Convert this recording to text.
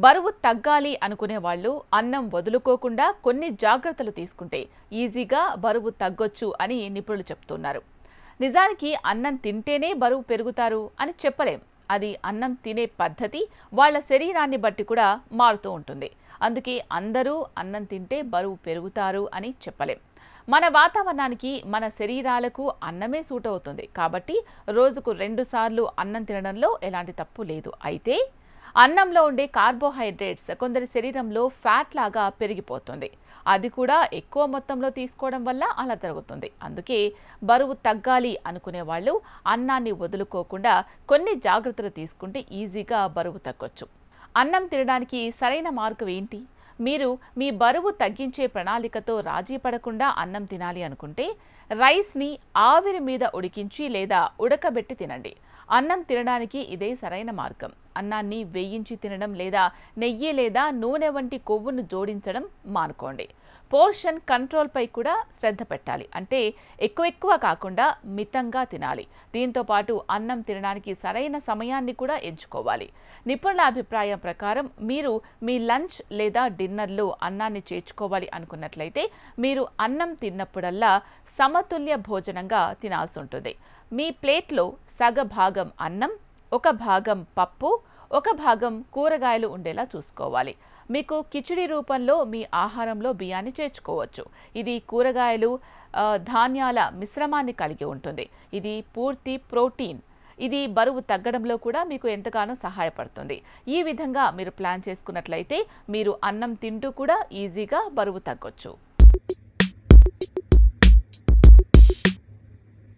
బరువు తగ్గాలి అనుకునే వాళ్ళు అన్నం వదులుకోకుండా కొన్ని జాగ్రత్తలు తీసుకుంటే ఈజీగా బరువు తగ్గొచ్చు అని నిపుణులు చెప్తున్నారు. నిజానికి అన్నం తింటేనే బరువు పెరుగుతారు అని చెప్పలేం. అది అన్నం తినే పద్ధతి వాళ్ళ శరీరాన్ని బట్టి కూడా మారుతూ ఉంటుంది. అందుకే అందరూ అన్నం తింటే బరువు పెరుగుతారు అని చెప్పలేం. మన వాతావరణానికి మన శరీరాలకు అన్నమే సూట్ అవుతుంది. కాబట్టి రోజుకు 2 సార్లు అన్నం తినడంలో ఎలాంటి తప్పు లేదు. అయితే అన్నంలో ఉండే కార్బోహైడ్రేట్స్ కొందరి శరీరంలో ఫ్యాట్ లాగా పెరిగిపోతుంది. అది కూడా ఎక్కువ మొత్తంలో తీసుకోవడం వల్ల అలా జరుగుతుంది. అందుకే బరువు తగ్గాలి అనుకునే వాళ్ళు అన్నాన్ని వదులుకోకుండా కొన్ని జాగ్రత్తలు తీసుకుంటే ఈజీగా బరువు తగ్గొచ్చు. అన్నం తినడానికి సరైన మార్గం ఏంటి? మీరు మీ బరువు తగ్గించే ప్రణాళికతో రాజీ పడకుండా అన్నం తినాలి అనుకుంటే రైస్ని ఆవిరి మీద ఉడికించి లేదా ఉడకబెట్టి తినండి. అన్నం తినడానికి ఇదే సరైన మార్గం. అన్నాన్ని వేయించి తినడం లేదా నెయ్యి లేదా నూనె వంటి కొవ్వును జోడించడం మానుకోండి. పోర్షన్ కంట్రోల్పై కూడా శ్రద్ధ పెట్టాలి. అంటే ఎక్కువ కాకుండా మితంగా తినాలి. దీంతో పాటు అన్నం తినడానికి సరైన సమయాన్ని కూడా ఎంచుకోవాలి. నిపుణుల అభిప్రాయం ప్రకారం మీరు మీ లంచ్ లేదా డిన్నర్లో అన్నాన్ని చేర్చుకోవాలి అనుకున్నట్లయితే మీరు అన్నం తిన్నప్పుడల్లా సమతుల్య భోజనంగా తినాల్సి ఉంటుంది. మీ ప్లేట్లో సగ భాగం అన్నం, ఒక భాగం పప్పు, ఒక భాగం కూరగాయలు ఉండేలా చూసుకోవాలి. మీకు కిచిడి రూపంలో మీ ఆహారంలో బియ్యాన్ని చేర్చుకోవచ్చు. ఇది కూరగాయలు, ధాన్యాల మిశ్రమాన్ని కలిగి ఉంటుంది. ఇది పూర్తి ప్రోటీన్. ఇది బరువు తగ్గడంలో కూడా మీకు ఎంతగానో సహాయపడుతుంది. ఈ విధంగా మీరు ప్లాన్ చేసుకున్నట్లయితే మీరు అన్నం తింటూ కూడా ఈజీగా బరువు తగ్గొచ్చు.